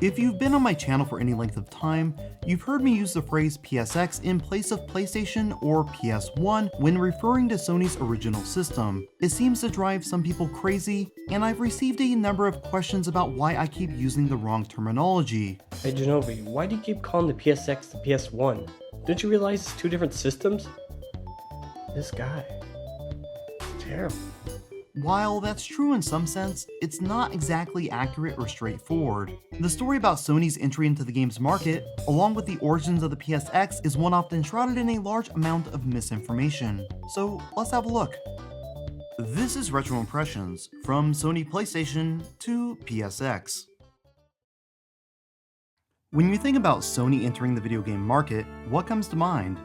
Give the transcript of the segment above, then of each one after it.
If you've been on my channel for any length of time, you've heard me use the phrase PSX in place of PlayStation or PS1 when referring to Sony's original system. It seems to drive some people crazy, and I've received a number of questions about why I keep using the wrong terminology. Hey Jenovi, why do you keep calling the PSX the PS1? Don't you realize it's two different systems? This guy. It's terrible. While that's true in some sense, it's not exactly accurate or straightforward. The story about Sony's entry into the games market, along with the origins of the PSX, is one often shrouded in a large amount of misinformation. So let's have a look. This is Retro Impressions, from Sony PlayStation to PSX. When you think about Sony entering the video game market, what comes to mind?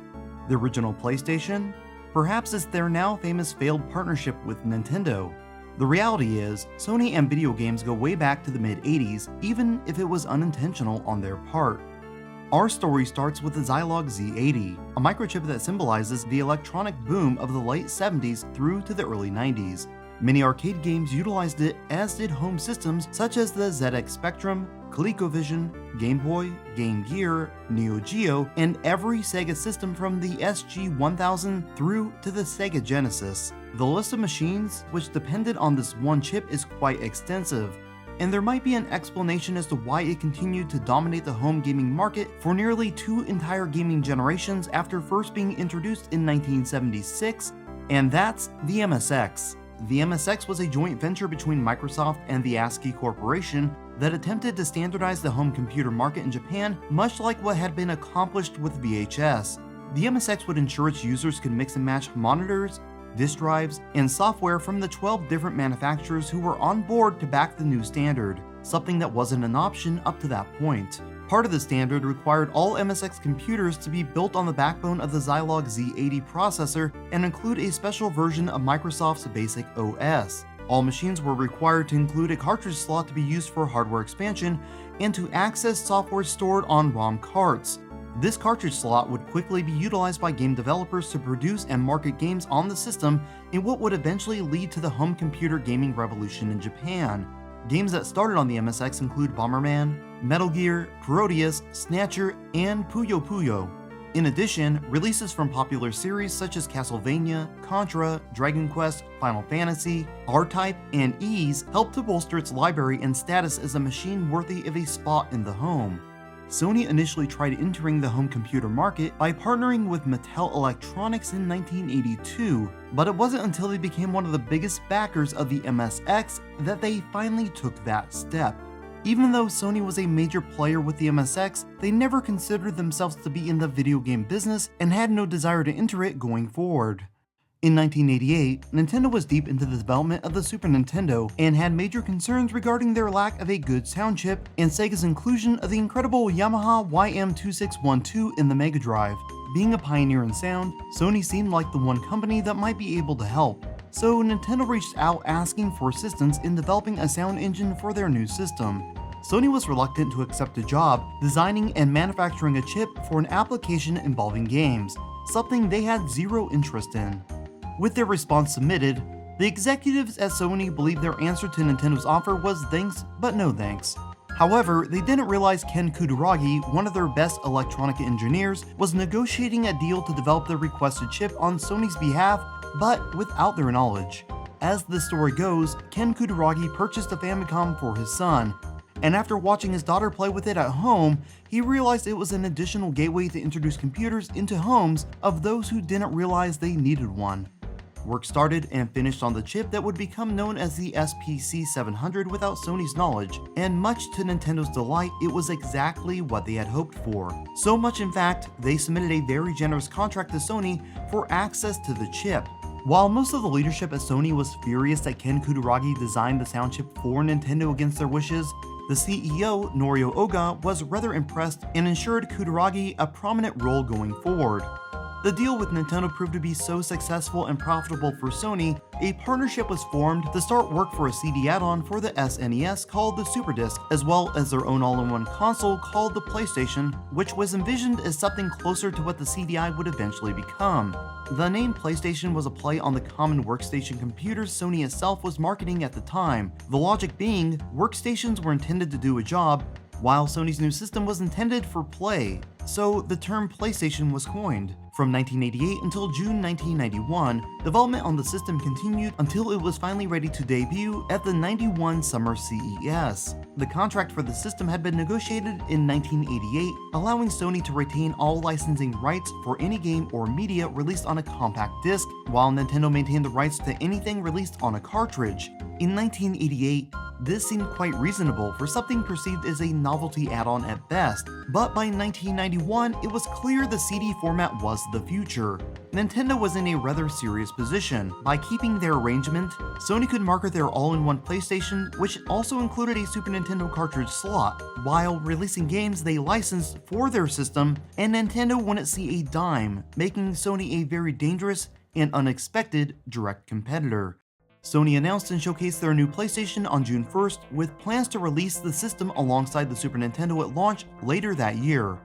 The original PlayStation? Perhaps it's their now famous failed partnership with Nintendo. The reality is, Sony and video games go way back to the mid-80s, even if it was unintentional on their part. Our story starts with the Zilog Z80, a microchip that symbolizes the electronic boom of the late 70s through to the early 90s. Many arcade games utilized it, as did home systems such as the ZX Spectrum, ColecoVision, Game Boy, Game Gear, Neo Geo, and every Sega system from the SG-1000 through to the Sega Genesis. The list of machines which depended on this one chip is quite extensive, and there might be an explanation as to why it continued to dominate the home gaming market for nearly two entire gaming generations after first being introduced in 1976, and that's the MSX. The MSX was a joint venture between Microsoft and the ASCII Corporation that attempted to standardize the home computer market in Japan, much like what had been accomplished with VHS. The MSX would ensure its users could mix and match monitors, disk drives, and software from the 12 different manufacturers who were on board to back the new standard, something that wasn't an option up to that point. Part of the standard required all MSX computers to be built on the backbone of the Zilog Z80 processor and include a special version of Microsoft's Basic OS. All machines were required to include a cartridge slot to be used for hardware expansion and to access software stored on ROM carts. This cartridge slot would quickly be utilized by game developers to produce and market games on the system in what would eventually lead to the home computer gaming revolution in Japan. Games that started on the MSX include Bomberman, Metal Gear, Proteus, Snatcher, and Puyo Puyo. In addition, releases from popular series such as Castlevania, Contra, Dragon Quest, Final Fantasy, R-Type, and Ys helped to bolster its library and status as a machine worthy of a spot in the home. Sony initially tried entering the home computer market by partnering with Mattel Electronics in 1982, but it wasn't until they became one of the biggest backers of the MSX that they finally took that step. Even though Sony was a major player with the MSX, they never considered themselves to be in the video game business and had no desire to enter it going forward. In 1988, Nintendo was deep into the development of the Super Nintendo and had major concerns regarding their lack of a good sound chip and Sega's inclusion of the incredible Yamaha YM2612 in the Mega Drive. Being a pioneer in sound, Sony seemed like the one company that might be able to help. So Nintendo reached out asking for assistance in developing a sound engine for their new system. Sony was reluctant to accept a job designing and manufacturing a chip for an application involving games, something they had zero interest in. With their response submitted, the executives at Sony believed their answer to Nintendo's offer was thanks, but no thanks. However, they didn't realize Ken Kutaragi, one of their best electronic engineers, was negotiating a deal to develop the requested chip on Sony's behalf, but without their knowledge. As the story goes, Ken Kutaragi purchased a Famicom for his son, and after watching his daughter play with it at home, he realized it was an additional gateway to introduce computers into homes of those who didn't realize they needed one. Work started and finished on the chip that would become known as the SPC700 without Sony's knowledge, and much to Nintendo's delight, it was exactly what they had hoped for. So much in fact, they submitted a very generous contract to Sony for access to the chip. While most of the leadership at Sony was furious that Ken Kutaragi designed the sound chip for Nintendo against their wishes, the CEO, Norio Oga, was rather impressed and ensured Kutaragi a prominent role going forward. The deal with Nintendo proved to be so successful and profitable for Sony, a partnership was formed to start work for a CD add-on for the SNES called the Super Disc, as well as their own all-in-one console called the PlayStation, which was envisioned as something closer to what the CDI would eventually become. The name PlayStation was a play on the common workstation computers Sony itself was marketing at the time, the logic being workstations were intended to do a job, while Sony's new system was intended for play, so the term PlayStation was coined. From 1988 until June 1991, development on the system continued until it was finally ready to debut at the 91 Summer CES. The contract for the system had been negotiated in 1988, allowing Sony to retain all licensing rights for any game or media released on a compact disc, while Nintendo maintained the rights to anything released on a cartridge. In 1988, this seemed quite reasonable for something perceived as a novelty add-on at best, but by 1991, it was clear the CD format was the future. Nintendo was in a rather serious position. By keeping their arrangement, Sony could market their all-in-one PlayStation, which also included a Super Nintendo cartridge slot, while releasing games they licensed for their system, and Nintendo wouldn't see a dime, making Sony a very dangerous and unexpected direct competitor. Sony announced and showcased their new PlayStation on June 1st, with plans to release the system alongside the Super Nintendo at launch later that year.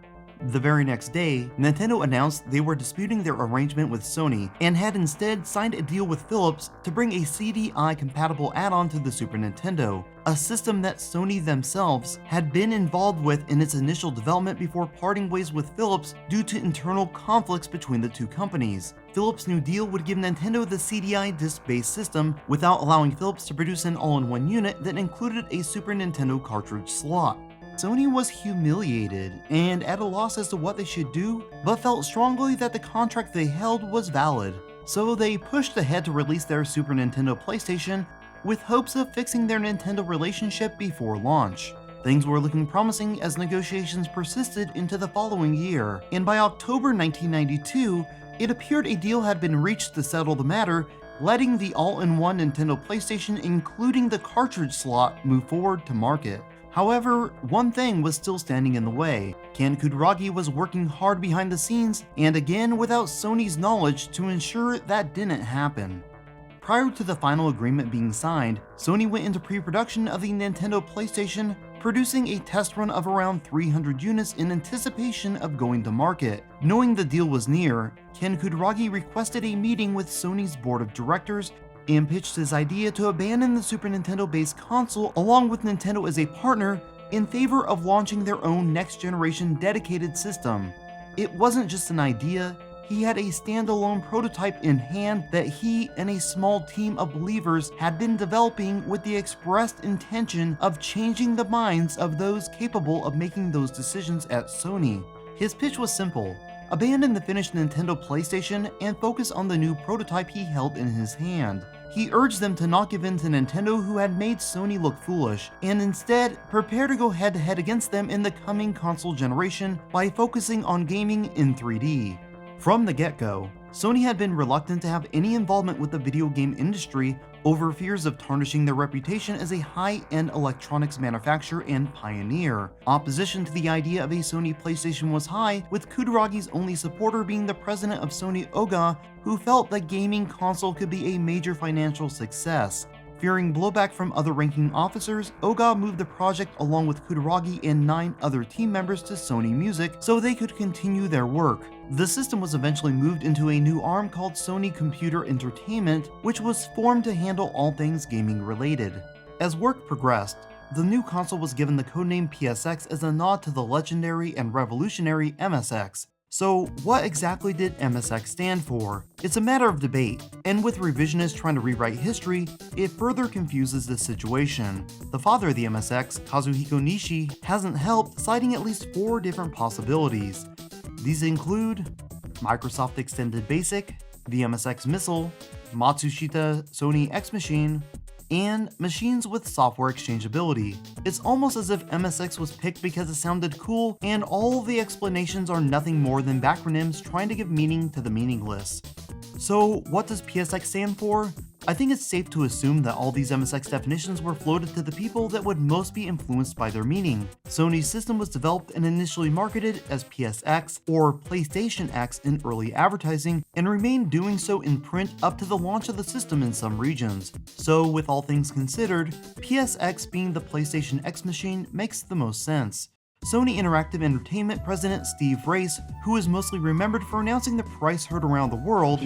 The very next day, Nintendo announced they were disputing their arrangement with Sony and had instead signed a deal with Philips to bring a CDI-compatible add-on to the Super Nintendo, a system that Sony themselves had been involved with in its initial development before parting ways with Philips due to internal conflicts between the two companies. Philips' new deal would give Nintendo the CDI disc-based system without allowing Philips to produce an all-in-one unit that included a Super Nintendo cartridge slot. Sony was humiliated and at a loss as to what they should do, but felt strongly that the contract they held was valid. So they pushed ahead to release their Super Nintendo PlayStation with hopes of fixing their Nintendo relationship before launch. Things were looking promising as negotiations persisted into the following year, and by October 1992, it appeared a deal had been reached to settle the matter, letting the all-in-one Nintendo PlayStation, including the cartridge slot, move forward to market. However, one thing was still standing in the way. Ken Kutaragi was working hard behind the scenes, and again without Sony's knowledge, to ensure that didn't happen. Prior to the final agreement being signed, Sony went into pre-production of the Nintendo PlayStation, producing a test run of around 300 units in anticipation of going to market. Knowing the deal was near, Ken Kutaragi requested a meeting with Sony's board of directors and pitched his idea to abandon the Super Nintendo-based console along with Nintendo as a partner in favor of launching their own next-generation dedicated system. It wasn't just an idea, he had a standalone prototype in hand that he and a small team of believers had been developing with the expressed intention of changing the minds of those capable of making those decisions at Sony. His pitch was simple: abandon the finished Nintendo PlayStation and focus on the new prototype he held in his hand. He urged them to not give in to Nintendo, who had made Sony look foolish, and instead prepare to go head-to-head against them in the coming console generation by focusing on gaming in 3D. From the get-go, Sony had been reluctant to have any involvement with the video game industry over fears of tarnishing their reputation as a high-end electronics manufacturer and pioneer. Opposition to the idea of a Sony PlayStation was high, with Kutaragi's only supporter being the president of Sony, Oga, who felt the gaming console could be a major financial success. Fearing blowback from other ranking officers, Oga moved the project along with Kutaragi and 9 other team members to Sony Music so they could continue their work. The system was eventually moved into a new arm called Sony Computer Entertainment, which was formed to handle all things gaming related. As work progressed, the new console was given the codename PSX as a nod to the legendary and revolutionary MSX. So what exactly did MSX stand for? It's a matter of debate, and with revisionists trying to rewrite history, it further confuses the situation. The father of the MSX, Kazuhiko Nishi, hasn't helped, citing at least 4 different possibilities. These include Microsoft Extended Basic, the MSX Missile, Matsushita Sony X Machine, and machines with software exchangeability. It's almost as if MSX was picked because it sounded cool, and all the explanations are nothing more than backronyms trying to give meaning to the meaningless. So what does PSX stand for? I think it's safe to assume that all these MSX definitions were floated to the people that would most be influenced by their meaning. Sony's system was developed and initially marketed as PSX or PlayStation X in early advertising, and remained doing so in print up to the launch of the system in some regions. So with all things considered, PSX being the PlayStation X machine makes the most sense. Sony Interactive Entertainment president Steve Race, who is mostly remembered for announcing the price heard around the world,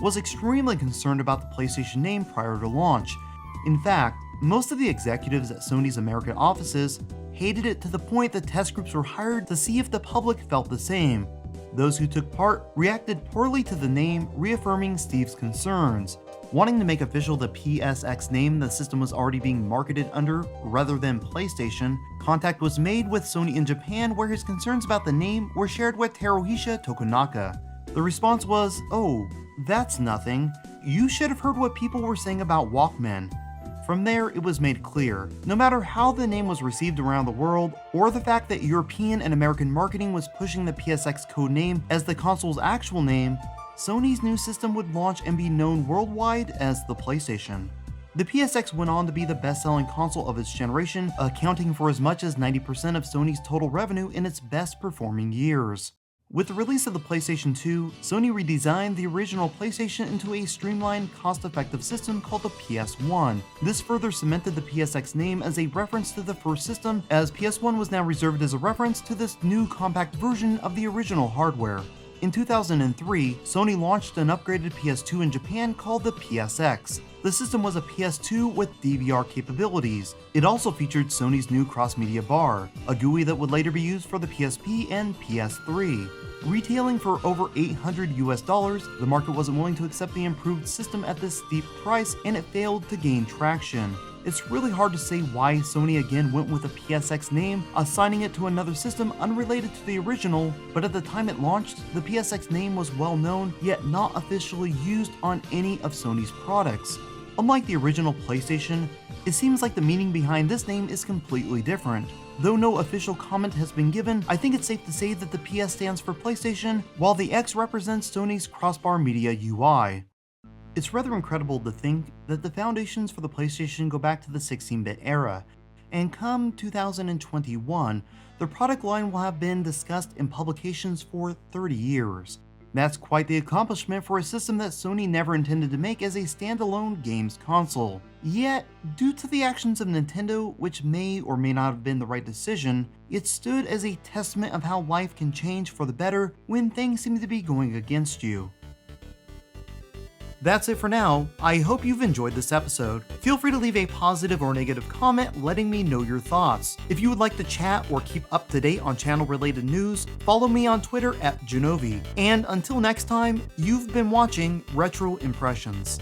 was extremely concerned about the PlayStation name prior to launch. In fact, most of the executives at Sony's American offices hated it to the point that test groups were hired to see if the public felt the same. Those who took part reacted poorly to the name, reaffirming Steve's concerns. Wanting to make official the PSX name the system was already being marketed under rather than PlayStation, contact was made with Sony in Japan, where his concerns about the name were shared with Teruhisa Tokunaka. The response was, "Oh, that's nothing. You should have heard what people were saying about Walkman." From there, it was made clear, no matter how the name was received around the world, or the fact that European and American marketing was pushing the PSX codename as the console's actual name, Sony's new system would launch and be known worldwide as the PlayStation. The PSX went on to be the best-selling console of its generation, accounting for as much as 90% of Sony's total revenue in its best-performing years. With the release of the PlayStation 2, Sony redesigned the original PlayStation into a streamlined, cost-effective system called the PS1. This further cemented the PSX name as a reference to the first system, as PS1 was now reserved as a reference to this new compact version of the original hardware. In 2003, Sony launched an upgraded PS2 in Japan called the PSX. The system was a PS2 with DVR capabilities. It also featured Sony's new cross-media bar, a GUI that would later be used for the PSP and PS3. Retailing for over $800, the market wasn't willing to accept the improved system at this steep price, and it failed to gain traction. It's really hard to say why Sony again went with the PSX name, assigning it to another system unrelated to the original, but at the time it launched, the PSX name was well known, yet not officially used on any of Sony's products. Unlike the original PlayStation, it seems like the meaning behind this name is completely different. Though no official comment has been given, I think it's safe to say that the PS stands for PlayStation, while the X represents Sony's crossbar media UI. It's rather incredible to think that the foundations for the PlayStation go back to the 16-bit era, and come 2021, the product line will have been discussed in publications for 30 years. That's quite the accomplishment for a system that Sony never intended to make as a standalone games console. Yet, due to the actions of Nintendo, which may or may not have been the right decision, it stood as a testament of how life can change for the better when things seem to be going against you. That's it for now. I hope you've enjoyed this episode. Feel free to leave a positive or negative comment letting me know your thoughts. If you would like to chat or keep up to date on channel related news, follow me on Twitter at Jenovi. And until next time, you've been watching Retro Impressions.